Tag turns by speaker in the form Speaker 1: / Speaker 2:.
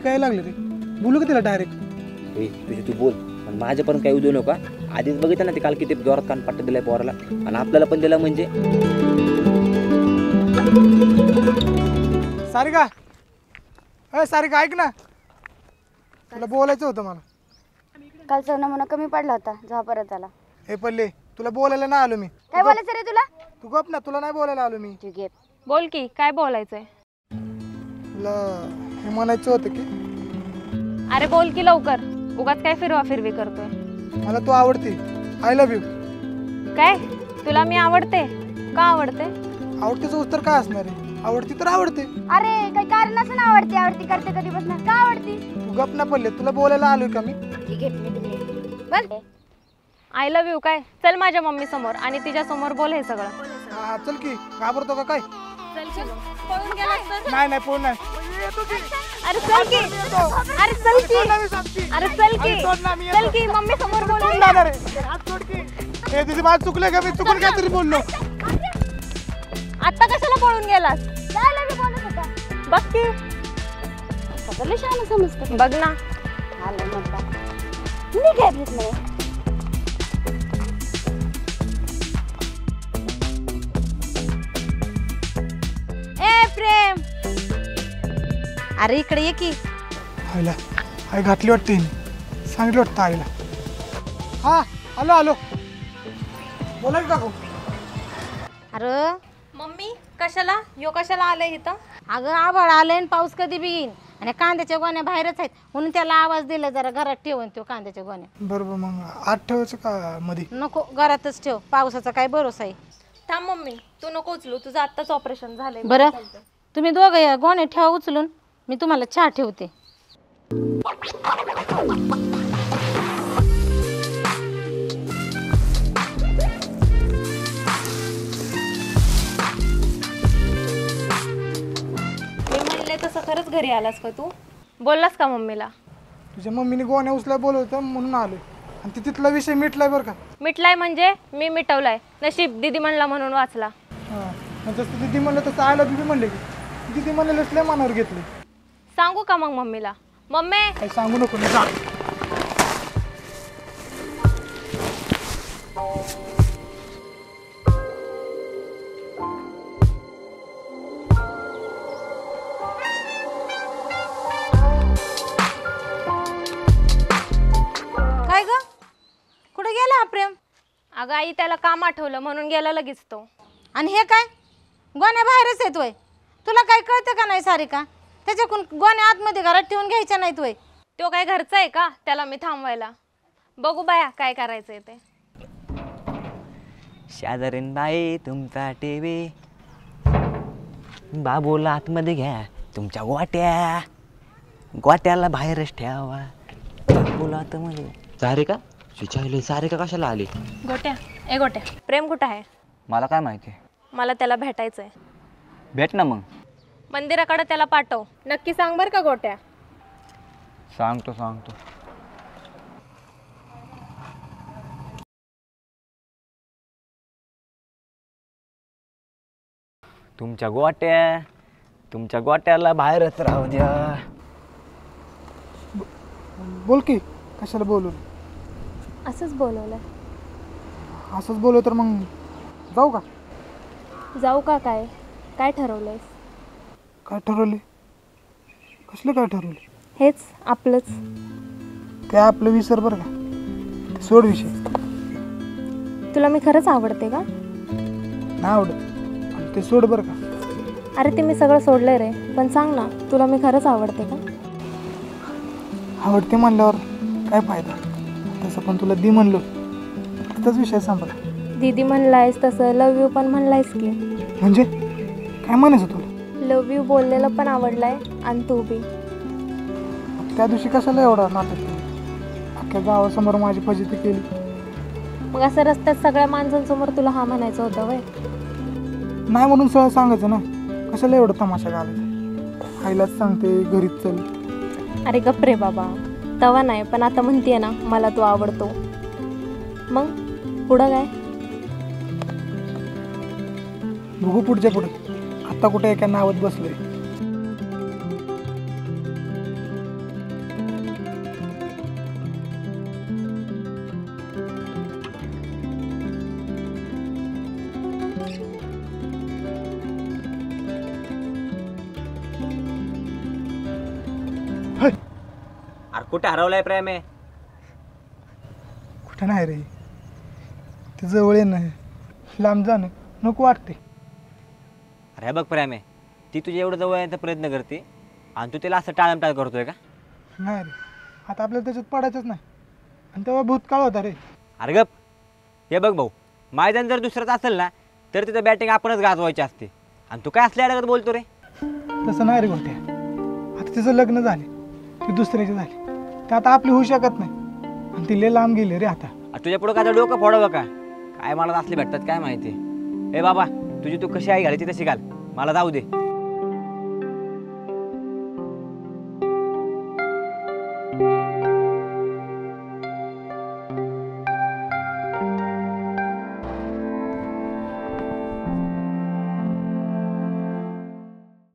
Speaker 1: काय लागले रे? बोलू का तिला डायरेक्ट?
Speaker 2: तुझी तू बोल, पण माझ्यापर्यंत काही उद्योग नका. आधीच बघितलं ना ते काल किती जोरात कान पट्टा दिलाय पोराला, आणि आपल्याला पण दिला म्हणजे.
Speaker 1: सारिका, सारिका ऐक ना, तुला बोलायचं होतं मला.
Speaker 3: कालचा नमुना कमी पडला होता, जा परत आला.
Speaker 1: हे पल्ले, तुला बोलायला नाही आलो मी.
Speaker 3: काय बोलायचं रे तुला?
Speaker 1: तू गप ना, तुला नाही बोलायला आलो मी.
Speaker 3: ठीक आहे,
Speaker 4: बोल की काय बोलायचंय.
Speaker 1: तुला हे म्हणायचं होतं की
Speaker 4: अरे बोल की लवकर, उगाच काय फिरवा फिरवी करतोय.
Speaker 1: मला तू आवडते. I love you.
Speaker 4: काय तुला मी आवडते? का आवडते?
Speaker 1: आवडतेचं उत्तर काय असणार आहे? आवडती तर आवडते.
Speaker 3: अरे काही कारण असं ना आवडती आवडती करते कधीपासून, का आवडती?
Speaker 1: तू गप ना पल्ले, तुला बोलायला आलोय का मी?
Speaker 3: ठीक आहे, मी बोल.
Speaker 4: आय लव्ह यू काय? चल माझ्या मम्मी समोर आणि तिच्या समोर बोल हे सगळं.
Speaker 1: हा चल की, घाबरतो का काय?
Speaker 4: चल की पळून गेलास तर.
Speaker 1: नाही नाही पळून नाही.
Speaker 4: अरे चल की, अरे चल की, अरे चल की, चल की मम्मी समोर बोल.
Speaker 1: हे तुझी बात चुकले का? मी चुकून काहीतरी बोललो.
Speaker 4: आता कशाला पळून गेलास?
Speaker 3: काय लगे बोलत होता?
Speaker 4: बघ की,
Speaker 3: स्वतःला शहाणं समजतं.
Speaker 4: बघ ना.
Speaker 3: आलं म्हणता मी काय भेट नाही.
Speaker 4: ए प्रेम, अरे इकडे ये की.
Speaker 1: आईला आई घातली वाटते हिने. सांगितलं वाटतं आईला. हा आलो आलो. बोला की काकू.
Speaker 5: अरे
Speaker 4: मम्मी कशाला यो कशाला आलंय इथं?
Speaker 5: अगं आभाळ आलंय आणि पाऊस कधी बी येईन, आणि कांद्याच्या गोण्या बाहेरच आहेत म्हणून त्याला आवाज दिला जरा घरात ठेवून तो कांद्याच्या गोण्या.
Speaker 1: बरोबर, मग आत ठेवायचं का मध्ये?
Speaker 5: नको, घरातच ठेव, पावसाचा काय भरोसा आहे.
Speaker 4: थांब मम्मी, तू नको उचलू, तुझं आत्ताच ऑपरेशन झालंय.
Speaker 5: बरं तुम्ही दोघं या गोण्या ठेवा उचलून, मी तुम्हाला चहा ठेवते.
Speaker 4: मी म्हणले तसं खरंच घरी आलास का तू? बोललास का मम्मीला?
Speaker 1: तुझ्या मम्मीने गोण्या उचलाय बोलवतं म्हणून आलोय, आणि ते तिथला विषय मिटलाय बरं का.
Speaker 4: मिटलाय म्हणजे मी मिटवलाय, नशीब दीदी म्हणला म्हणून वाचला.
Speaker 1: हां, जसं दिदी म्हणलं तसं आय लव्ह यू म्हणले की दिदी म्हणलेलंच लय मनावर घेतले.
Speaker 4: सांगू का मग मम्मीला? मम्मी
Speaker 1: काही सांगू नको मी, जा.
Speaker 5: काय ग, कुठे गेला हा प्रेम?
Speaker 4: अगं आई त्याला काम आठवलं म्हणून गेला लगेच तो.
Speaker 5: आणि हे काय, गोण्या बाहेरच येतोय? तुला काय कळतं का नाही सारिका? त्याच्याकडून गोण्या आतमध्ये घरात ठेवून घ्यायच्या नाहीत वय.
Speaker 4: तो काय घरचा आहे का त्याला मी थांबवायला? बघू बाया काय करायचंय ते.
Speaker 2: शेजारीन बाई तुमचा टीव्ही, बाबूला आतमध्ये घ्या तुमच्या गोट्या, गोट्याला बाहेरच ठेवा, बाबूला आतमध्ये. सारिका विचारले, सारिका कशाला आली?
Speaker 4: गोट्या, ए गोट्या, प्रेम कुठं आहे?
Speaker 2: मला काय माहिती.
Speaker 4: मला त्याला भेटायचंय.
Speaker 2: भेट ना मग.
Speaker 4: मंदिराकडे त्याला पाठव. नक्की सांग बर का गोट्या.
Speaker 2: सांगतो सांगतो. तुमच्या गोट्याला बाहेरच राहू द्या.
Speaker 1: बोल की, कशाला बोलवलं?
Speaker 4: असंच बोलवलंय.
Speaker 1: असंच बोलव तर मग जाऊ का?
Speaker 4: जाऊ का? काय काय ठरवलंयस?
Speaker 1: काय ठरवले? कसलं काय ठरवले?
Speaker 4: हेच आपलंच.
Speaker 1: काय आपलं विसर बरं का, ते सोड विषय.
Speaker 4: तुला मी खरंच आवडते का?
Speaker 1: नाही आवडत, आणि ते सोड बरं का.
Speaker 4: अरे ते मी सगळं सोडलंय रे, पण सांग ना, तुला मी खरंच आवडते का?
Speaker 1: आवडते म्हणल्यावर काय फायदा? तसं पण तुला दी म्हणलो तसाच विषय संपला.
Speaker 4: दीदी म्हणलायस तसं लव यू पण म्हणलायस की.
Speaker 1: म्हणजे काय म्हणायचं तुला?
Speaker 4: लव यू बोललेलं पण आवडलाय, आणि तू बी.
Speaker 1: त्या दिवशी कशाला एवढा नाटक केलं? अख्ख्या गावासमोर माझी फजिती केली.
Speaker 4: मग असं रस्त्यात सगळ्या माणसांसमोर तुला हा म्हणायचं होतं वय?
Speaker 1: नाही म्हणून सहज सांगायचं ना, कशाला एवढं तमाशा घालायचा? आईलाच सांगते घरीच चल.
Speaker 4: अरे गप रे बाबा, तवा नाही, पण आता म्हणतीये ना मला तू आवडतो. मग पुढं काय?
Speaker 1: बघू पुढच्या पुढे. आता कुठे एका नावात बसलोय.
Speaker 2: अरे कुठे हरवलाय प्रेम आहे?
Speaker 1: कुठं नाही रे, ते जवळ येणं लांब जाणं नको वाटते.
Speaker 2: अरे बघ प्रेम आहे, ती तुझ्या एवढं जवळ येण्याचा प्रयत्न करते आणि तू तिला असं टाळमटाळ करतोय का?
Speaker 1: नाही रे, आता आपल्याला त्याच्यात पडायचंच नाही. आणि तेव्हा भूतकाळ होता रे.
Speaker 2: अरे गप, हे बघ भाऊ, मैदान जर दुसरंच असेल ना तर तिथं बॅटिंग आपणच गाजवायची असते आणि तू काय असल्या अडगत बोलतो रे?
Speaker 1: तसं नाही रे गोट्या, आता तिचं लग्न झाले, ती दुसऱ्याची झाली, ते आता आपली होऊ शकत नाही. आणि ती लय लांब गेली रे आता.
Speaker 2: तुझ्या पुढं काय डोकं फोडावं का काय? मला असले भेटतात काय माहिती. ए बाबा, तुझी तू कशी आई घालायची तशी घाल, मला जाऊ दे.